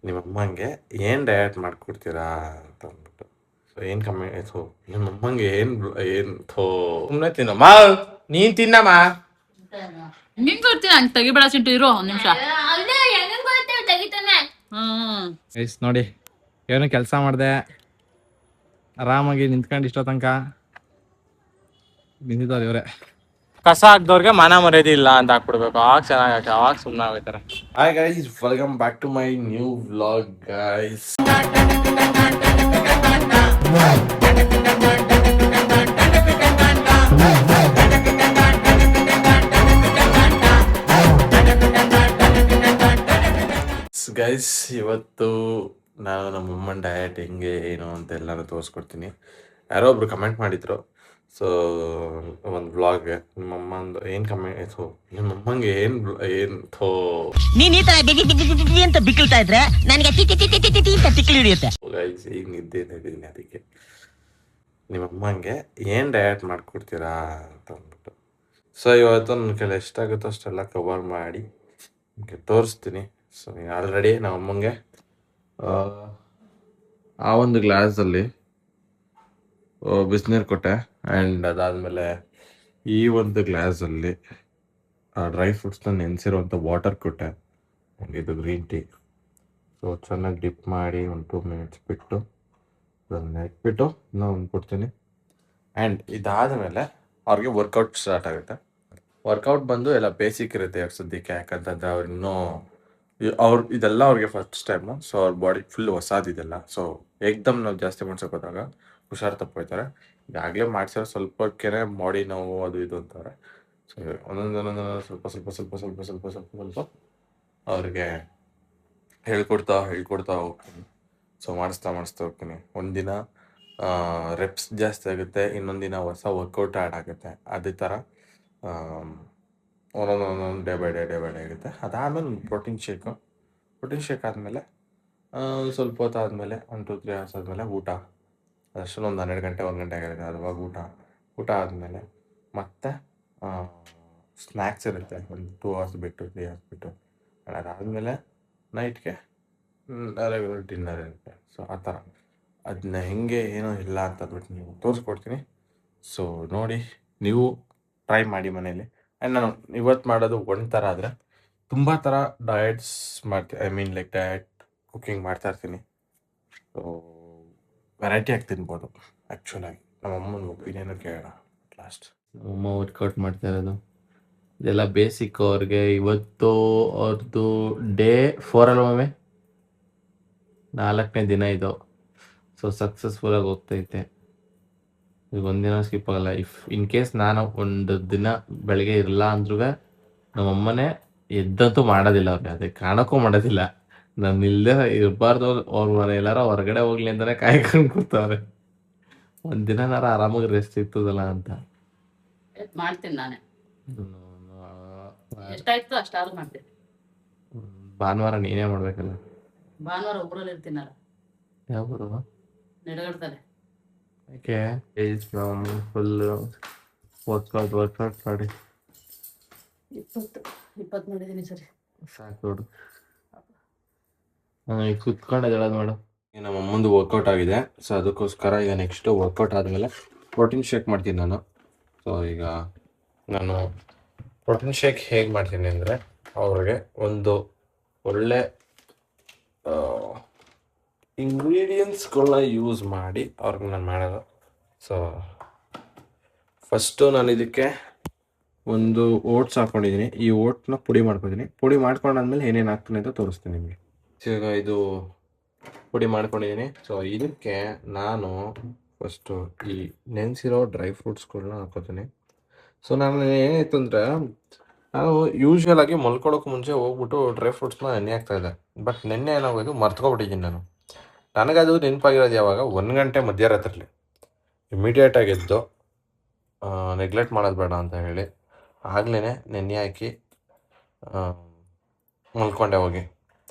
ನಿಮ್ಮ ಅಮ್ಮಂಗೆ ಏನು ಡಯಟ್ ಮಾಡಿಕೊಡ್ತೀರಾ ಅಂತ ಅಂದ್ಬಿಟ್ಟು. ಸೊ ಏನು ಕಮ್ಮಿ ಥೋ ನಿಮ್ಮ ಅಮ್ಮಂಗೆ ಏನು ಥೋ ಸುಮ್ಮನೆ ತಿನ್ನಮ್ಮ, ನೀನು ತಿನ್ನಮ್ಮ. ನಿಂಗೆ ಕೊಡ್ತೀನಿ, ಹಂಗೆ ತೆಗಿಬೇಡ ಚಿಂಟು, ಇರೋ ಒಂದು ನಿಮಿಷ. ಗೈಸ್ ನೋಡಿ, ಏನು ಕೆಲಸ ಮಾಡಿದೆ, ಆರಾಮಾಗಿ ನಿಂತ್ಕೊಂಡು ಇಷ್ಟೋ ತನಕ ನಿಂತಿದ್ದಾರೆ ಇವರೇ. ಕಸ ಹಾಕ್ದವ್ರಿಗೆ ಮಾನ ಮರ್ಯಾದೆ ಇಲ್ಲ ಅಂತ ಹಾಕ್ಬಿಡ್ಬೇಕು, ಅವಾಗ ಚೆನ್ನಾಗಿ ಅವಾಗ ಸುಮ್ಮನೆ ಆಗೋಯ್ತಾರೆ. Hi guys, welcome back to my new vlog guys. Guys, ಇವತ್ತು ನಾನು ನಮ್ಮ ಅಮ್ಮನ ಡಯಟ್ ಹೆಂಗೆ ಏನು ಅಂತ ಎಲ್ಲಾನು ತೋರಿಸ್ಕೊಡ್ತೀನಿ. ಯಾರೋ ಒಬ್ರು ಕಮೆಂಟ್ ಮಾಡಿದ್ರು, ಸೊ ಒಂದು ವ್ಲಾಗ್ ನಿಮ್ಮಮ್ಮಂದು ಏನು ಕಮೆಂಟ್ ಥೋ ನಿಮ್ಮಮ್ಮಂಗೆ ಏನು ಥೋ ನೀನ್ ಈ ತರ ಅಂತ ಬಿಕ್ಕಳ್ತಾ ಇದ್ರೆ ನನಗೆ ತಿಕ್ಲಿ ಹಿಡಿಯುತ್ತೆ. ಗೈಸ್, ಈಗ ನಿದ್ದಿದ್ದೀನಿ, ಅದಕ್ಕೆ ನಿಮ್ಮಮ್ಮಂಗೆ ಏನು ಡಯಟ್ ಮಾಡಿಕೊಡ್ತೀರಾ ಅಂತ ಅಂದ್ಬಿಟ್ಟು. ಸೊ ಇವತ್ತು ನನ್ನ ಕೈಲಿ ಎಷ್ಟಾಗುತ್ತೋ ಅಷ್ಟೆಲ್ಲ ಕವರ್ ಮಾಡಿ ನಿಮಗೆ ತೋರಿಸ್ತೀನಿ. ಸೊ ಈಗ ಆಲ್ರೆಡಿ ನಮ್ಮ ಅಮ್ಮಂಗೆ ಆ ಒಂದು ಗ್ಲಾಸಲ್ಲಿ ಬಿಸಿನೀರು ಕೊಟ್ಟೆ, ಆ್ಯಂಡ್ ಅದಾದಮೇಲೆ ಈ ಒಂದು ಗ್ಲಾಸಲ್ಲಿ ಡ್ರೈ ಫ್ರೂಟ್ಸ್ನ ನೆನೆಸಿರುವಂಥ ವಾಟರ್ ಕೊಟ್ಟೆ, ಇದು ಗ್ರೀನ್ ಟೀ. ಸೊ ಚೆನ್ನಾಗಿ ಡಿಪ್ ಮಾಡಿ ಒಂದು 2 ಮಿನಿಟ್ಸ್ ಬಿಟ್ಟು ಅದನ್ನು ಇಟ್ಬಿಟ್ಟು ಇನ್ನೂ ಒಂದು ಕೊಡ್ತೀನಿ. ಆ್ಯಂಡ್ ಇದಾದಮೇಲೆ ಅವ್ರಿಗೆ ವರ್ಕೌಟ್ ಸ್ಟಾರ್ಟ್ ಆಗುತ್ತೆ. ವರ್ಕೌಟ್ ಬಂದು ಎಲ್ಲ ಬೇಸಿಕ್ ಇರುತ್ತೆ ಇವಾಗ ಸದ್ಯಕ್ಕೆ, ಯಾಕಂತಂದರೆ ಅವ್ರು ಇನ್ನೂ ಇದೆಲ್ಲ ಅವ್ರಿಗೆ ಫಸ್ಟ್ ಟೈಮು. ಸೊ ಅವ್ರ ಬಾಡಿ ಫುಲ್ ಹೊಸದಿದೆಲ್ಲ. ಸೊ ಏಕ್ದಮ್ ನಾವು ಜಾಸ್ತಿ ಮಾಡ್ಸೋಕೆ ಹೋದಾಗ ಹುಷಾರು ತಪ್ಪೋಯ್ತಾರೆ. ಈಗಾಗಲೇ ಮಾಡ್ಸಿರೋ ಸ್ವಲ್ಪಕ್ಕೆ ಬಾಡಿ ನೋವು ಅದು ಇದು ಅಂತಾರೆ. ಸೊ ಒಂದೊಂದು ಸ್ವಲ್ಪ ಸ್ವಲ್ಪ ಸ್ವಲ್ಪ ಸ್ವಲ್ಪ ಸ್ವಲ್ಪ ಸ್ವಲ್ಪ ಸ್ವಲ್ಪ ಅವ್ರಿಗೆ ಹೇಳ್ಕೊಡ್ತಾ ಹೋಗ್ತೀನಿ. ಸೊ ಮಾಡಿಸ್ತಾ ಹೋಗ್ತೀನಿ. ಒಂದಿನ ರೆಪ್ಸ್ ಜಾಸ್ತಿ ಆಗುತ್ತೆ, ಇನ್ನೊಂದು ದಿನ ಹೊಸ ವರ್ಕೌಟ್ ಆ್ಯಡ್ ಆಗುತ್ತೆ. ಅದೇ ಥರ ಒಂದೊಂದು ಡೇ ಬೈ ಡೇ ಆಗುತ್ತೆ. ಅದಾದಮೇಲೆ ಒಂದು ಪ್ರೋಟೀನ್ ಶೇಕ್ ಆದಮೇಲೆ ಸ್ವಲ್ಪ ಹೊತ್ತು ಆದಮೇಲೆ 1-2-3 ಅವರ್ಸ್ ಆದಮೇಲೆ ಊಟ. ಅದಷ್ಟೊಂದು 12 ಗಂಟೆ 1 ಗಂಟೆ ಆಗಿರುತ್ತೆ. ಅವಾಗ ಊಟ ಆದಮೇಲೆ ಮತ್ತೆ ಸ್ನ್ಯಾಕ್ಸ್ ಇರುತ್ತೆ, ಒಂದು 2 ಅವರ್ಸ್ ಬಿಟ್ಟು 3 ಅವರ್ಸ್ ಬಿಟ್ಟು. ಅದಾದಮೇಲೆ ನೈಟ್ಗೆ ರೆಗ್ಯುಲರ್ ಡಿನ್ನರ್ ಇರುತ್ತೆ. ಸೊ ಆ ಥರ ಅದನ್ನ ಹೆಂಗೆ ಏನೋ ಇಲ್ಲ ಅಂತ ಅಂದ್ಬಿಟ್ಟು ನೀವು ತೋರಿಸ್ಕೊಡ್ತೀನಿ. ಸೊ ನೋಡಿ, ನೀವು ಟ್ರೈ ಮಾಡಿ ಮನೇಲಿ. ಆ್ಯಂಡ್ ನಾನು ಇವತ್ತು ಮಾಡೋದು ಒಂದು ಥರ ಆದರೆ ತುಂಬ ಥರ ಡಯಟ್ಸ್ ಮಾಡ್ತೀನಿ. I mean like diet cooking ಮಾಡ್ತಾಯಿರ್ತೀನಿ. ಸೊ ವೆರೈಟಿ ಆಗಿ ತಿನ್ಬೋದು. ಆ್ಯಕ್ಚುಲಾಗಿ ನಮ್ಮ ಅಮ್ಮನ ಒಪಿನಿಯನ್ ಕೇಳೋಣ ಲಾಸ್ಟ್. ಅಮ್ಮ ವರ್ಕೌಟ್ ಮಾಡ್ತಾ ಇರೋದು ಇದೆಲ್ಲ ಬೇಸಿಕ್ ಅವ್ರಿಗೆ. ಇವತ್ತು ಅವ್ರದ್ದು ಡೇ 4 ಅಲ್ವೇ, 4ನೇ ದಿನ ಇದು. ಸೊ ಸಕ್ಸಸ್ಫುಲ್ಲಾಗಿ ಹೋಗ್ತೈತೆ. ಈಗ ಒಂದಿನ ಸ್ಕಿಪ್ ಆಗಲ್ಲ. ಇನ್ ಕೇಸ್ ನಾನು ಒಂದು ದಿನ ಬೆಳಗ್ಗೆ ಇರಲ್ಲ ಅಂದ್ರೂ ನಮ್ಮಮ್ಮನೇ ಎದ್ದಂತೂ ಮಾಡೋದಿಲ್ಲ ಅವ್ರಿಗೆ, ಅದೇ ಕಾಣಕ್ಕೂ ಮಾಡೋದಿಲ್ಲ. ನಾನು ಇಲ್ಲದೆ ಇರಬಾರ್ದು, ಅವ್ರ ಮನೆ ಎಲ್ಲಾರ ಹೊರಗಡೆ ಹೋಗ್ಲಿ ಅಂತಾನೆ ಕಾಯ್ಕೊಂಡು ಕೂತವ್ರೆ. ಒಂದಿನಾರ ಆರಾಮಾಗಿ ರೆಸ್ಟ್ ಸಿಗ್ತದಲ್ಲ ಅಂತ ಮಾಡ್ತೀನಿ ನಾನೇ. ಎಷ್ಟಾಯ್ತು ಅಷ್ಟಾದ್ರೂ ಮಾಡ್ತೀನಿ. ಭಾನುವಾರ ನೀನೇ ಮಾಡ್ಬೇಕಲ್ಲ. ಭಾನುವಾರ ಊರಲ್ಲಿ ಇರ್ತೀನಲ್ಲ. ಯಾವ ಊರು? ನೆಡಗಡ್ತಾರೆ. ಯಾಕೆ ಫುಲ್ ವರ್ಕೌಟ್ ಮಾಡಿ 20 ಮಾಡಿದ್ದೀನಿ ಸರಿ, ಸಾಕು ನೋಡು. ಈಗ ಕುತ್ಕೊಂಡು ಹೇಳೋದು ಮಾಡು. ಈಗ ನಮ್ಮ ಅಮ್ಮಂದು ವರ್ಕೌಟ್ ಆಗಿದೆ. ಸೊ ಅದಕ್ಕೋಸ್ಕರ ಈಗ ನೆಕ್ಸ್ಟು ವರ್ಕೌಟ್ ಆದಮೇಲೆ ಪ್ರೋಟೀನ್ ಶೇಕ್ ಮಾಡ್ತೀನಿ ನಾನು. ಸೊ ಈಗ ನಾನು ಪ್ರೋಟೀನ್ ಶೇಕ್ ಹೇಗೆ ಮಾಡ್ತೀನಿ ಅಂದರೆ, ಅವ್ರಿಗೆ ಒಂದು ಒಳ್ಳೆ ಇಂಗ್ರೀಡಿಯೆಂಟ್ಸ್ಗಳನ್ನ ಯೂಸ್ ಮಾಡಿ ಅವ್ರಿಗೆ ನಾನು ಮಾಡೋದು. ಸೊ ಫಸ್ಟು ನಾನು ಇದಕ್ಕೆ ಒಂದು ಓಟ್ಸ್ ಹಾಕ್ಕೊಂಡಿದ್ದೀನಿ. ಈ ಓಟ್ನ ಪುಡಿ ಮಾಡ್ಕೊತೀನಿ. ಪುಡಿ ಮಾಡ್ಕೊಂಡಾದ್ಮೇಲೆ ಏನೇನು ಹಾಕ್ತೀನಿ ಅಂತ ತೋರಿಸ್ತೀನಿ ನಿಮಗೆ. ಈಗ ಇದು ಪುಡಿ ಮಾಡ್ಕೊಂಡಿದ್ದೀನಿ. ಸೊ ಇದಕ್ಕೆ ನಾನು ಫಸ್ಟು ಈ ನೆನೆಸಿರೋ ಡ್ರೈ ಫ್ರೂಟ್ಸ್ಗಳನ್ನ ಹಾಕೋತೀನಿ. ಸೊ ನಾನು ಏನಾಯ್ತು ಅಂದರೆ, ನಾನು ಯೂಶ್ವಲ್ ಆಗಿ ಮಲ್ಕೊಳ್ಳೋಕೆ ಮುಂಚೆ ಹೋಗ್ಬಿಟ್ಟು ಡ್ರೈ ಫ್ರೂಟ್ಸ್ನ ನೆನೆ ಹಾಕ್ತಾಯಿದ್ದೆ. ಬಟ್ ನೆನ್ನೆ ಏನಾಗೋದು, ಮರ್ತ್ಕೊಬಿಟ್ಟಿದ್ದೀನಿ ನಾನು. ನನಗದು ನೆನಪಾಗಿರೋದು ಯಾವಾಗ, 1 ಗಂಟೆ ಮಧ್ಯರಾತ್ರಿಲಿ ಇಮಿಡಿಯೇಟಾಗಿ ಎದ್ದು ನೆಗ್ಲೆಕ್ಟ್ ಮಾಡೋದು ಬೇಡ ಅಂತ ಹೇಳಿ ಆಗಲೇ ನೆನೆ ಹಾಕಿ ಮಲ್ಕೊಂಡೆ ಹೋಗಿ.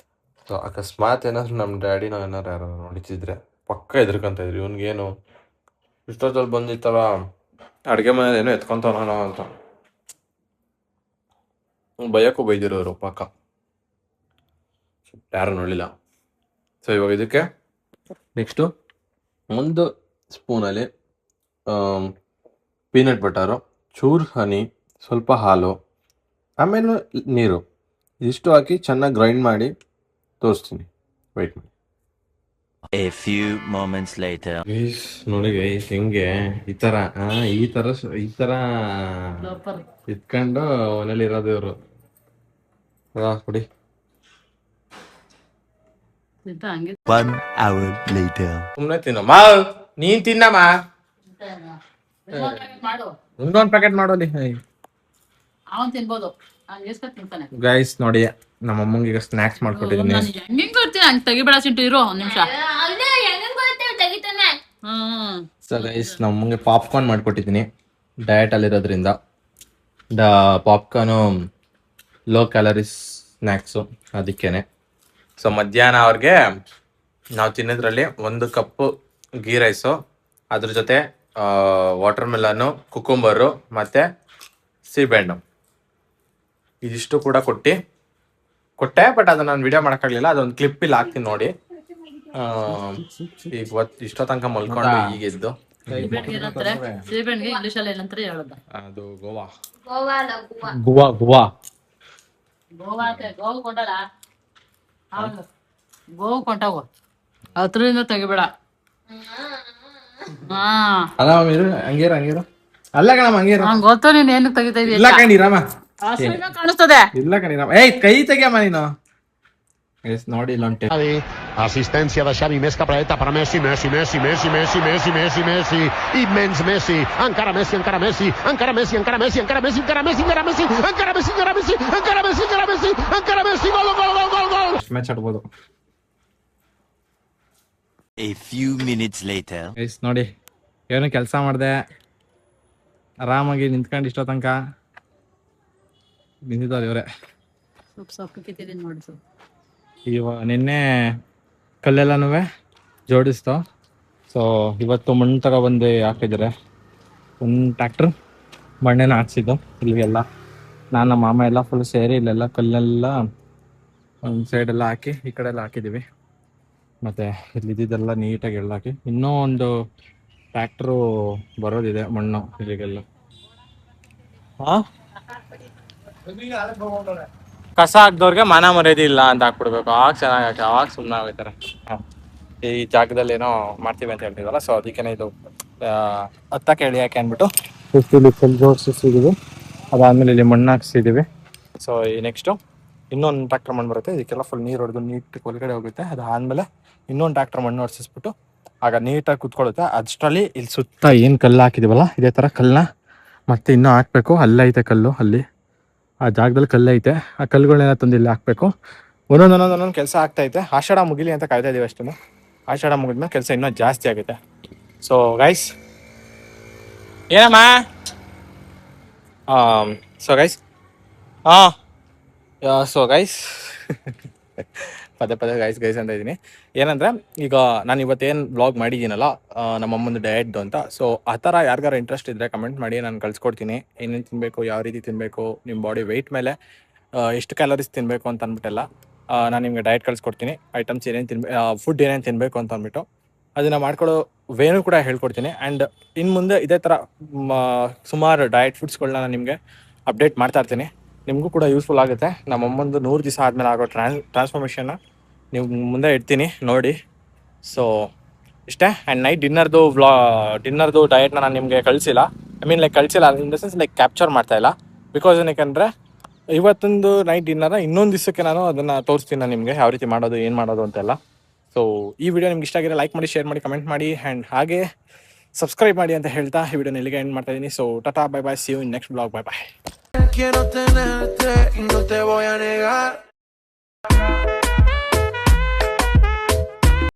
ಸೊ ಅಕಸ್ಮಾತ್ ಏನಾದರೂ ನಮ್ಮ ಡ್ಯಾಡಿನ ಏನಾರು ಯಾರು ನೋಡಿತಿದ್ರೆ ಪಕ್ಕ ಹೆದರ್ಕೊಂತಾಯಿದ್ರು, ಇವನಿಗೇನು ಇಷ್ಟೊತ್ತಲ್ಲಿ ಬಂದಿತ್ತಲ್ಲ ಅಡುಗೆ ಮನೇಲಿ ಏನೋ ಎತ್ಕೊತಾನೋ ಅಂತ ಭಯಕ್ಕೂ ಬೈದಿರೋರು ಪಕ್ಕ. ಯಾರು ನೋಡಲಿಲ್ಲ. ಸೊ ಇವಾಗ ಇದಕ್ಕೆ ನೆಕ್ಸ್ಟು ಒಂದು ಸ್ಪೂನಲ್ಲಿ ಪೀನಟ್ ಬಟರು, ಚೂರು ಹನಿ, ಸ್ವಲ್ಪ ಹಾಲು, ಆಮೇಲೆ ನೀರು ಇದಿಷ್ಟು ಹಾಕಿ ಚೆನ್ನಾಗಿ ಗ್ರೈಂಡ್ ಮಾಡಿ ತೋರಿಸ್ತೀನಿ. ವೆಯ್ಟ್ ಮಾಡಿ. A few moments later. Guys ನೋಡಿ ಗೈಸ್ ಹೆಂಗೆ ಈ ಥರ ಇಟ್ಕೊಂಡು ಮನೇಲಿ ಇರೋದು ಇವರು. ಕೊಡಿ. ಹಂಗೆ 1 hour later. ಸುಮ್ಮನೆ ತಿನ್ನಮ್ಮ, ನೀನ್ ತಿನ್ನಮ್ಮ. ಮಾಡು, ಇನ್ನೊಂದು ಪ್ಯಾಕೆಟ್ ಮಾಡೋಲಿ. ಅವನ್ ತಿನ್ಬೋದು, ಹಂಗೆ ತಿಂತಾನೆ. ಗೈಸ್ ನೋಡಿ ನಮ್ಮ ಅಮ್ಮಂಗೆ ಈಗ ಸ್ನಾಕ್ಸ್ ಮಾಡ್ಕೊಟ್ಟಿದ್ದೀನಿ. ನಾನು ಹೆಂಗ್ ಕೊಡ್ತೀನಿ ಹಂಗೆ ತೆಗಿಬೇಡ ಚಿಂಟು, ಇರೋ ಒಂದ್ ನಿಮಿಷ. ಸೊ ಗೈಸ್ ನಮ್ಮ ಅಮ್ಮಂಗೆ ಪಾಪ್ಕಾರ್ನ್ ಮಾಡ್ಕೊಟ್ಟಿದ್ದೀನಿ ಡಯಟ್ ಅಲ್ಲಿರೋದ್ರಿಂದ. ಪಾಪ್ಕಾರ್ನು ಲೋ ಕ್ಯಾಲರೀಸ್ ಸ್ನ್ಯಾಕ್ಸು, ಅದಕ್ಕೇನೆ. ಸೊ ಮಧ್ಯಾಹ್ನ ಅವ್ರಿಗೆ ನಾವು ತಿನ್ನೋದ್ರಲ್ಲಿ 1 ಕಪ್ಪು ಗೀ ರೈಸು, ಅದ್ರ ಜೊತೆ ವಾಟರ್ ಮೆಲನ್ನು, ಕುಕುಂಬರು ಮತ್ತು ಸೀಬೆಹಣ್ಣು ಇದಿಷ್ಟು ಕೂಡ ಕೊಟ್ಟೆ. ಬಟ್ ಅದನ್ನ ನಾನು ವಿಡಿಯೋ ಮಾಡೋಕ್ಕಾಗಲಿಲ್ಲ. ಅದೊಂದು ಕ್ಲಿಪ್ ಇಲ್ಲಿ ಹಾಕ್ತೀನಿ ನೋಡಿ. ಈಗ ಇಷ್ಟೋ ತನಕ ಮಲ್ಕೊಂಡು ಈಗೆದ್ದು. ಸೀಬೆಹಣ್ಣಿಗೆ ಇಂಗ್ಲಿಷಲ್ಲಿ ಏನಂತಾರೆ ಹೇಳೋದ? ಅದು ಗೋವಾ ಗೋವಾ ಕೊಂಡಲ್ಲ, ಹೌದು ಗೋವಾ ಕೊಂಟಾಗು, ಹತ್ರದಿಂದ ತೆಗಿಬೇಡ. ಅಲ್ಲ ಹಂಗೇರ ಅಲ್ಲ ಕಣಮ್ಮ ಹಂಗೇರ. ನಂಗೆ ಗೊತ್ತು ನೀನ್ ಏನಕ್ಕೆ ತೆಗಿತಾ ಇದೀಯ. ಇಲ್ಲ ಕಣಿರಮ್ಮ, ಕಾಣಿಸ್ತದೆ. ಇಲ್ಲ ಕಣಿರಮ್ಮ. ಏಯ್ ಕೈ ತೆಗಿಯಮ್ಮ ನೀನು. ನೋಡಿ ಇಲ್ಲೊಂಟೆ Assistencia de Xavi, més cap a la dreta per Messi, Messi, immens Messi, encara Messi, encara Messi, encara Messi, encara Messi, encara Messi, encara Messi, encara Messi, encara Messi, encara Messi, encara Messi, encara Messi, encara Messi, gol! Match ಆಡ್ಬೋದು. A few minutes later. Guys ನೋಡಿ ಏನು ಕೆಲಸ ಮಾಡಿದೆ, ಆರಾಮಾಗಿ ನಿಂತ್ಕೊಂಡು ಇಷ್ಟೋ ತನಕ ನಿಂತಿದ್ದಾರೆ ಇವರೇ. ಸೊಪ್ಪು ಕಿತ್ತಿದ್ದೀನಿ ನೋಡಿ. ನಿನ್ನೆ ಕಲ್ಲೆಲ್ಲನೂ ಜೋಡಿಸ್ತು. ಸೊ ಇವತ್ತು ಮಣ್ಣು ತಗೊಬಂದು ಹಾಕಿದ್ದಾರೆ. ಒಂದು ಟ್ಯಾಕ್ಟ್ರ್ ಮಣ್ಣೇನ ಹಾಕ್ಸಿದ್ದು ಇಲ್ಲಿಗೆಲ್ಲ. ನಾನು ನಮ್ಮ ಮಾಮ ಎಲ್ಲ ಫುಲ್ ಸೇರಿ ಇಲ್ಲೆಲ್ಲ ಕಲ್ಲೆಲ್ಲ ಒಂದು ಸೈಡೆಲ್ಲ ಹಾಕಿ ಈ ಕಡೆ ಎಲ್ಲ ಹಾಕಿದ್ದೀವಿ. ಮತ್ತು ಇಲ್ಲಿದ್ದೆಲ್ಲ ನೀಟಾಗಿ ಎಲ್ಲ ಹಾಕಿ ಇನ್ನೂ ಒಂದು ಟ್ಯಾಕ್ಟ್ರು ಬರೋದಿದೆ ಮಣ್ಣು ಇಲ್ಲಿಗೆಲ್ಲ. ಹಾಂ, ಕಸ ಹಾಕ್ದವ್ರಿಗೆ ಮಾನ ಮರ್ಯಾದೆ ಇಲ್ಲ ಅಂತ ಹಾಕ್ಬಿಡ್ಬೇಕು. ಆವಾಗ ಚೆನ್ನಾಗಿ ಆವಾಗ ಸುಮ್ಮನೆ ಆಗೋಯ್ತಾರೆ. ಹಾಂ, ಈ ಜಾಗದಲ್ಲಿ ಏನೋ ಮಾಡ್ತೀವಿ ಅಂತ ಹೇಳ್ತಿದ್ವಲ್ಲ, ಸೊ ಅದಕ್ಕೇನೆ ಇದು ಹತ್ತಕ್ಕೆ ಹೇಳಿ ಯಾಕೆ ಅಂದ್ಬಿಟ್ಟು ಇಲ್ಲಿ ಫುಲ್ ಜೋಡಿಸಿದ್ದೀವಿ. ಅದಾದಮೇಲೆ ಇಲ್ಲಿ ಮಣ್ಣು ಹಾಕ್ಸಿದ್ದೀವಿ. ಸೊ ಈ ನೆಕ್ಸ್ಟು ಇನ್ನೊಂದು ಟ್ಯಾಕ್ಟರ್ ಮಣ್ಣು ಬರುತ್ತೆ. ಇದಕ್ಕೆಲ್ಲ ಫುಲ್ ನೀರು ಹೊಡೆದು ನೀಟಾಗಿ ಒಳಗಡೆ ಹೋಗುತ್ತೆ. ಅದಾದಮೇಲೆ ಇನ್ನೊಂದು ಟ್ಯಾಕ್ಟರ್ ಮಣ್ಣು ಹೊಡಿಸಿಸ್ಬಿಟ್ಟು ಆಗ ನೀಟಾಗಿ ಕುತ್ಕೊಳ್ಳುತ್ತೆ. ಅಷ್ಟರಲ್ಲಿ ಇಲ್ಲಿ ಸುತ್ತ ಏನು ಕಲ್ಲು ಹಾಕಿದ್ದೀವಲ್ಲ ಇದೇ ಥರ ಕಲ್ಲನ್ನ ಮತ್ತೆ ಇನ್ನೂ ಹಾಕಬೇಕು. ಅಲ್ಲೈತೆ ಕಲ್ಲು, ಅಲ್ಲಿ ಆ ಜಾಗದಲ್ಲಿ ಕಲ್ಲೈತೆ. ಆ ಕಲ್ಲುಗಳನ್ನೆಲ್ಲ ತಂದು ಇಲ್ಲಿ ಹಾಕಬೇಕು. ಒಂದೊಂದೊಂದೊಂದೊಂದು ಕೆಲಸ ಆಗ್ತೈತೆ. ಆಷಾಢ ಮುಗಿಲಿ ಅಂತ ಕಾಯ್ತಾ ಇದ್ದೀವಿ ಅಷ್ಟೇ. ಆಷಾಢ ಮುಗಿದ್ಮೇಲೆ ಕೆಲಸ ಇನ್ನೂ ಜಾಸ್ತಿ ಆಗುತ್ತೆ. ಸೊ ಗೈಸ್ ಏನಮ್ಮ ಸೊ ಗೈಸ್ ಸೊ ಗೈಸ್ ಪದೇ ಗೈಸ್ ಅಂತ ಇದ್ದೀನಿ. ಏನಂದರೆ ಈಗ ನಾನು ಇವತ್ತೇನು ಬ್ಲಾಗ್ ಮಾಡಿದ್ದೀನಲ್ಲ ನಮ್ಮಮ್ಮಂದು ಡಯಟ್ದು ಅಂತ. ಸೊ ಆ ಥರ ಯಾರಿಗಾರ ಇಂಟ್ರೆಸ್ಟ್ ಇದ್ದರೆ ಕಮೆಂಟ್ ಮಾಡಿ, ನಾನು ಕಳ್ಸ್ಕೊಡ್ತೀನಿ. ಏನೇನು ತಿನ್ನಬೇಕು, ಯಾವ ರೀತಿ ತಿನ್ನಬೇಕು, ನಿಮ್ಮ ಬಾಡಿ ವೆಯ್ಟ್ ಮೇಲೆ ಎಷ್ಟು ಕ್ಯಾಲರೀಸ್ ತಿನ್ನಬೇಕು ಅಂತ ಅಂದ್ಬಿಟ್ಟೆಲ್ಲ ನಾನು ನಿಮಗೆ ಡಯಟ್ ಕಳ್ಸ್ಕೊಡ್ತೀನಿ. ಐಟಮ್ಸ್ ಏನೇನು ಫುಡ್ ಏನೇನು ತಿನ್ನಬೇಕು ಅಂತ ಅಂದ್ಬಿಟ್ಟು ಅದನ್ನು ಮಾಡ್ಕೊಳ್ಳೋ ವೇನೂ ಕೂಡ ಹೇಳ್ಕೊಡ್ತೀನಿ. ಆ್ಯಂಡ್ ಇನ್ನು ಮುಂದೆ ಇದೇ ಥರ ಸುಮಾರು ಡಯಟ್ ಫುಡ್ಸ್ಗಳನ್ನ ನಾನು ನಿಮಗೆ ಅಪ್ಡೇಟ್ ಮಾಡ್ತಾ ಇರ್ತೀನಿ. ನಿಮಗೂ ಕೂಡ ಯೂಸ್ಫುಲ್ ಆಗುತ್ತೆ. ನಮ್ಮಮ್ಮಂದು 100 ದಿವಸ ಆದಮೇಲೆ ಆಗೋ ಟ್ರಾನ್ಸ್ಫಾರ್ಮೇಷನ್ನ ನೀವು ಮುಂದೆ ಇಡ್ತೀನಿ ನೋಡಿ. ಸೊ ಇಷ್ಟೇ. ಆ್ಯಂಡ್ ನೈಟ್ ಡಿನ್ನರ್ದು ಡಯಟ್ನ ನಾನು ನಿಮಗೆ ಕಳಿಸಿಲ್ಲ. ಕಳಿಸಿಲ್ಲ ಇನ್ ದ ಸೆನ್ಸ್ ಕ್ಯಾಪ್ಚರ್ ಮಾಡ್ತಾಯಿಲ್ಲ. ಬಿಕಾಸ್ ಏನಕ್ಕೆ ಇವತ್ತೊಂದು ನೈಟ್ ಡಿನ್ನರ್ನ ಇನ್ನೊಂದು ದಿವಸಕ್ಕೆ ನಾನು ಅದನ್ನು ತೋರಿಸ್ತೀನಿ ನಾನು ನಿಮಗೆ ಯಾವ ರೀತಿ ಮಾಡೋದು, ಏನು ಮಾಡೋದು ಅಂತೆಲ್ಲ. ಸೊ ಈ ವಿಡಿಯೋ ನಿಮ್ಗೆ ಇಷ್ಟ ಆಗಿರೋ ಲೈಕ್ ಮಾಡಿ, ಶೇರ್ ಮಾಡಿ, ಕಮೆಂಟ್ ಮಾಡಿ, ಆ್ಯಂಡ್ ಹಾಗೆ ಸಬ್ಸ್ಕ್ರೈಬ್ ಮಾಡಿ ಅಂತ ಹೇಳ್ತಾ ಈ ವಿಡಿಯೋನ ಇಲ್ಲಿಗೆ ಎಂಡ್ ಮಾಡ್ತಾ ಇದ್ದೀನಿ. So tata, bye bye, see you in next blog. Bye bye. Quiero tenerte y no te voy a negar.